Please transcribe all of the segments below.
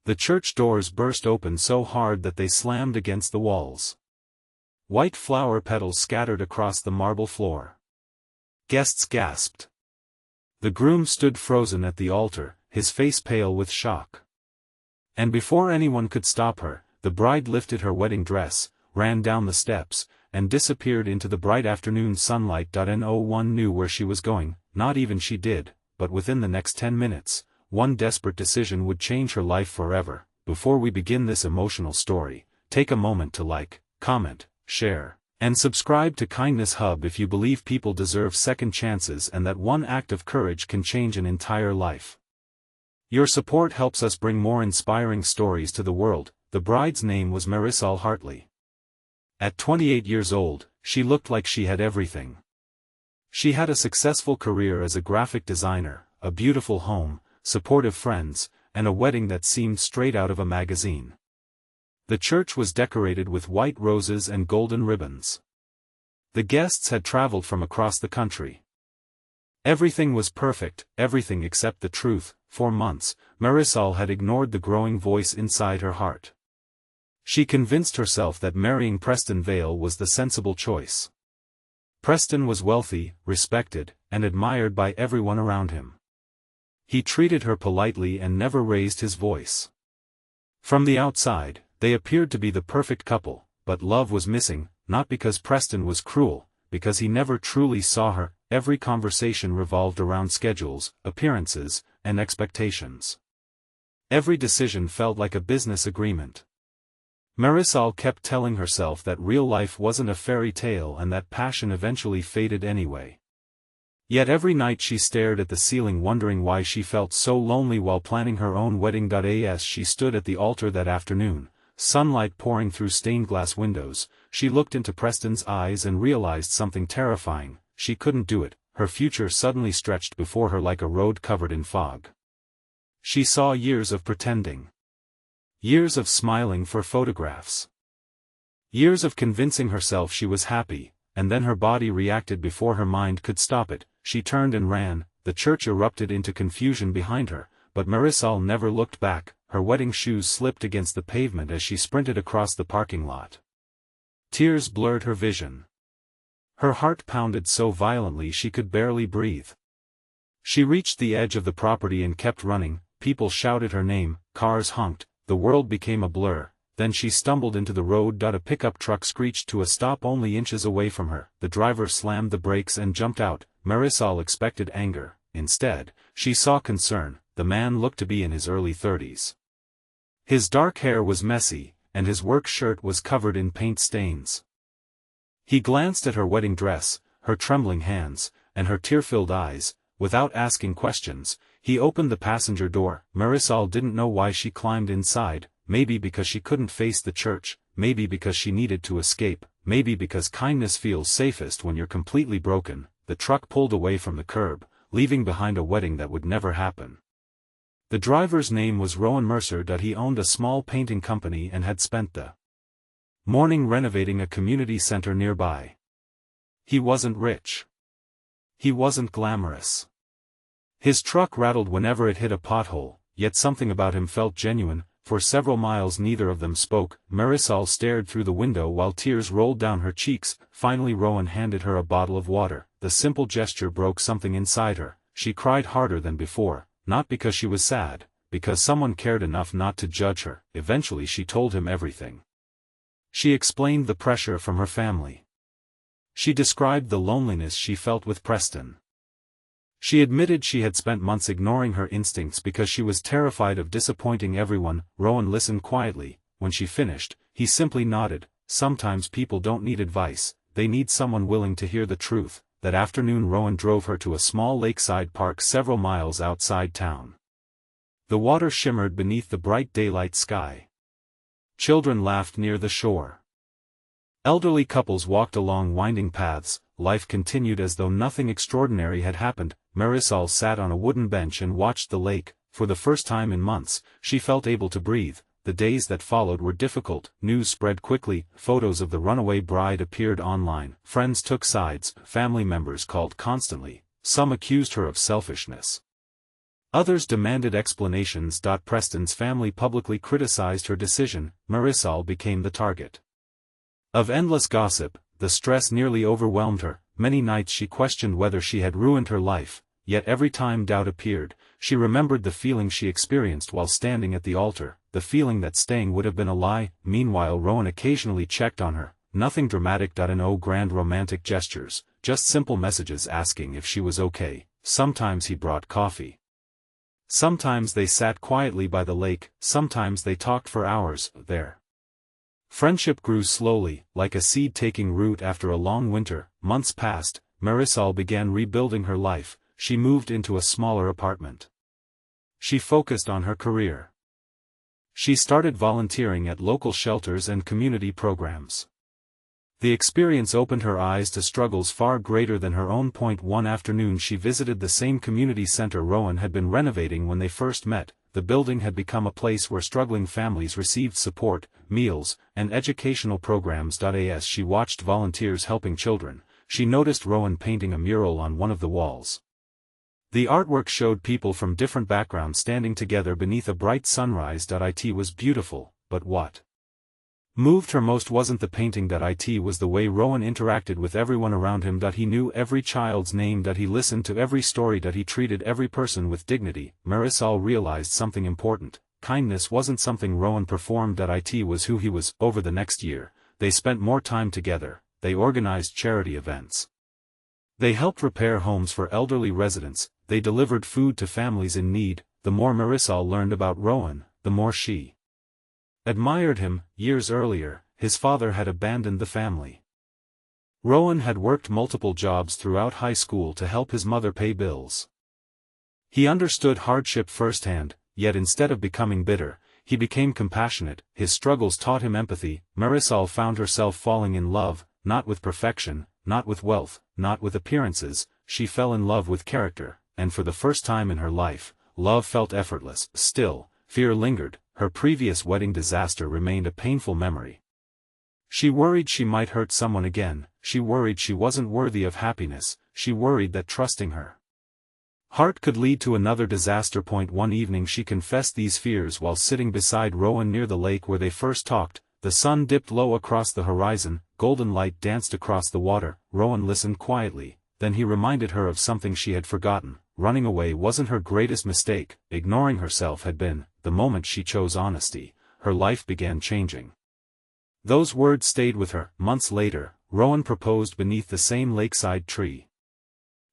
The church doors burst open so hard that they slammed against the walls. White flower petals scattered across the marble floor. Guests gasped. The groom stood frozen at the altar, his face pale with shock. And before anyone could stop her, the bride lifted her wedding dress, ran down the steps, and disappeared into the bright afternoon sunlight. No one knew where she was going, not even she did, but within the next 10 minutes, one desperate decision would change her life forever. Before we begin this emotional story, take a moment to like, comment, share, and subscribe to Kindness Hub if you believe people deserve second chances and that one act of courage can change an entire life. Your support helps us bring more inspiring stories to the world. The bride's name was Marisol Hartley. At 28 years old, she looked like she had everything. She had a successful career as a graphic designer, a beautiful home, supportive friends, and a wedding that seemed straight out of a magazine. The church was decorated with white roses and golden ribbons. The guests had traveled from across the country. Everything was perfect, everything except the truth. For months, Marisol had ignored the growing voice inside her heart. She convinced herself that marrying Preston Vale was the sensible choice. Preston was wealthy, respected, and admired by everyone around him. He treated her politely and never raised his voice. From the outside, they appeared to be the perfect couple, but love was missing, not because Preston was cruel, because he never truly saw her. Every conversation revolved around schedules, appearances, and expectations. Every decision felt like a business agreement. Marisol kept telling herself that real life wasn't a fairy tale and that passion eventually faded anyway. Yet every night she stared at the ceiling wondering why she felt so lonely while planning her own wedding. As she stood at the altar that afternoon, sunlight pouring through stained glass windows, she looked into Preston's eyes and realized something terrifying. She couldn't do it. Her future suddenly stretched before her like a road covered in fog. She saw years of pretending. Years of smiling for photographs. Years of convincing herself she was happy, and then her body reacted before her mind could stop it. She turned and ran. The church erupted into confusion behind her, but Marisol never looked back. Her wedding shoes slipped against the pavement as she sprinted across the parking lot. Tears blurred her vision. Her heart pounded so violently she could barely breathe. She reached the edge of the property and kept running. People shouted her name, cars honked, the world became a blur. Then she stumbled into the road. A pickup truck screeched to a stop only inches away from her. The driver slammed the brakes and jumped out. Marisol expected anger. Instead, she saw concern. The man looked to be in his early 30s. His dark hair was messy, and his work shirt was covered in paint stains. He glanced at her wedding dress, her trembling hands, and her tear-filled eyes. Without asking questions, he opened the passenger door. Marisol didn't know why she climbed inside, maybe because she couldn't face the church, maybe because she needed to escape, maybe because kindness feels safest when you're completely broken. The truck pulled away from the curb, leaving behind a wedding that would never happen. The driver's name was Rowan Mercer. He owned a small painting company and had spent the morning renovating a community center nearby. He wasn't rich. He wasn't glamorous. His truck rattled whenever it hit a pothole, yet something about him felt genuine. For several miles neither of them spoke. Marisol stared through the window while tears rolled down her cheeks. Finally Rowan handed her a bottle of water. The simple gesture broke something inside her. She cried harder than before, not because she was sad, because someone cared enough not to judge her. Eventually she told him everything. She explained the pressure from her family. She described the loneliness she felt with Preston. She admitted she had spent months ignoring her instincts because she was terrified of disappointing everyone. Rowan listened quietly. When she finished, he simply nodded. Sometimes people don't need advice, they need someone willing to hear the truth. That afternoon Rowan drove her to a small lakeside park several miles outside town. The water shimmered beneath the bright daylight sky. Children laughed near the shore. Elderly couples walked along winding paths. Life continued as though nothing extraordinary had happened. Marisol sat on a wooden bench and watched the lake. For the first time in months, she felt able to breathe. The days that followed were difficult. News spread quickly. Photos of the runaway bride appeared online. Friends took sides. Family members called constantly. Some accused her of selfishness. Others demanded explanations. Preston's family publicly criticized her decision. Marisol became the target of endless gossip. The stress nearly overwhelmed her. Many nights she questioned whether she had ruined her life, yet every time doubt appeared, she remembered the feeling she experienced while standing at the altar, the feeling that staying would have been a lie. Meanwhile, Rowan occasionally checked on her, nothing dramatic. No grand romantic gestures, just simple messages asking if she was okay. Sometimes he brought coffee. Sometimes they sat quietly by the lake, sometimes they talked for hours. Their friendship grew slowly, like a seed taking root after a long winter. Months passed. Marisol began rebuilding her life. She moved into a smaller apartment. She focused on her career. She started volunteering at local shelters and community programs. The experience opened her eyes to struggles far greater than her own. One afternoon she visited the same community center Rowan had been renovating when they first met. The building had become a place where struggling families received support, meals, and educational programs. As she watched volunteers helping children, she noticed Rowan painting a mural on one of the walls. The artwork showed people from different backgrounds standing together beneath a bright sunrise. It was beautiful, but what moved her most wasn't the painting. It was the way Rowan interacted with everyone around him. He knew every child's name. He listened to every story. He treated every person with dignity. Marisol realized something important. Kindness wasn't something Rowan performed. It was who he was. Over the next year, they spent more time together. They organized charity events. They helped repair homes for elderly residents. They delivered food to families in need. The more Marisol learned about Rowan, the more she admired him. Years earlier, his father had abandoned the family. Rowan had worked multiple jobs throughout high school to help his mother pay bills. He understood hardship firsthand, yet instead of becoming bitter, he became compassionate. His struggles taught him empathy. Marisol found herself falling in love, not with perfection, not with wealth, not with appearances. She fell in love with character, and for the first time in her life, love felt effortless. Still, fear lingered. Her previous wedding disaster remained a painful memory. She worried she might hurt someone again. She worried she wasn't worthy of happiness. She worried that trusting her heart could lead to another disaster. One evening she confessed these fears while sitting beside Rowan near the lake where they first talked. The sun dipped low across the horizon, golden light danced across the water. Rowan listened quietly, then he reminded her of something she had forgotten. Running away wasn't her greatest mistake, ignoring herself had been. The moment she chose honesty, her life began changing. Those words stayed with her. Months later, Rowan proposed beneath the same lakeside tree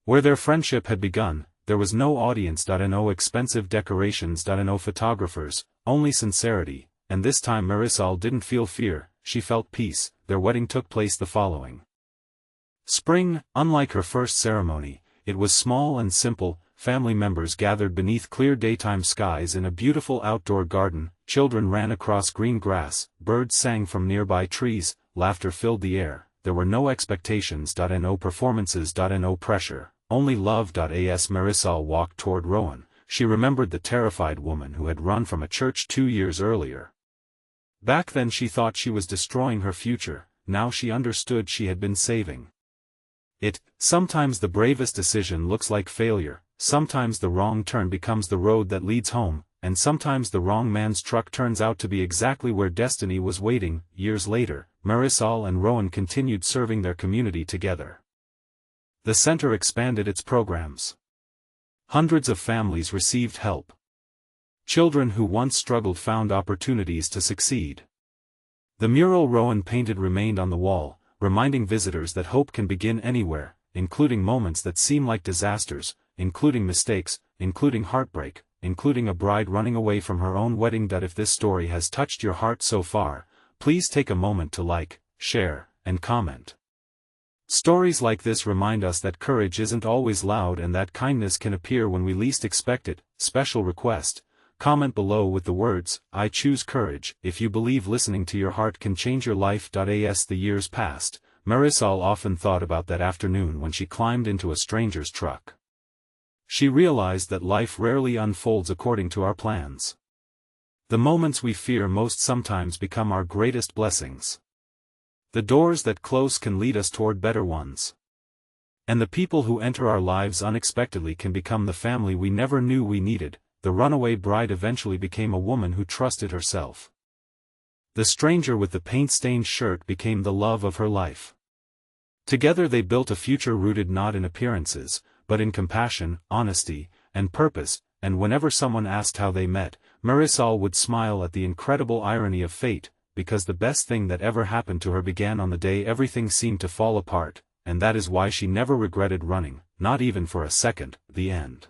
where their friendship had begun. There was no audience. No expensive decorations. No photographers, only sincerity. And this time Marisol didn't feel fear, she felt peace. Their wedding took place the following spring. Unlike her first ceremony, it was small and simple. Family members gathered beneath clear daytime skies in a beautiful outdoor garden. Children ran across green grass, birds sang from nearby trees, laughter filled the air. There were no expectations. No performances. No pressure, only love. As Marisol walked toward Rowan, she remembered the terrified woman who had run from a church 2 years earlier. Back then she thought she was destroying her future, now she understood she had been saving it. Sometimes the bravest decision looks like failure, sometimes the wrong turn becomes the road that leads home, and sometimes the wrong man's truck turns out to be exactly where destiny was waiting. Years later, Marisol and Rowan continued serving their community together. The center expanded its programs. Hundreds of families received help. Children who once struggled found opportunities to succeed. The mural Rowan painted remained on the wall, reminding visitors that hope can begin anywhere, including moments that seem like disasters, including mistakes, including heartbreak, including a bride running away from her own wedding. If this story has touched your heart so far, please take a moment to like, share, and comment. Stories like this remind us that courage isn't always loud and that kindness can appear when we least expect it. Special request: comment below with the words, "I choose courage," if you believe listening to your heart can change your life. As the years passed, Marisol often thought about that afternoon when she climbed into a stranger's truck. She realized that life rarely unfolds according to our plans. The moments we fear most sometimes become our greatest blessings. The doors that close can lead us toward better ones. And the people who enter our lives unexpectedly can become the family we never knew we needed. The runaway bride eventually became a woman who trusted herself. The stranger with the paint-stained shirt became the love of her life. Together they built a future rooted not in appearances, but in compassion, honesty, and purpose, and whenever someone asked how they met, Marisol would smile at the incredible irony of fate, because the best thing that ever happened to her began on the day everything seemed to fall apart, and that is why she never regretted running, not even for a second. The end.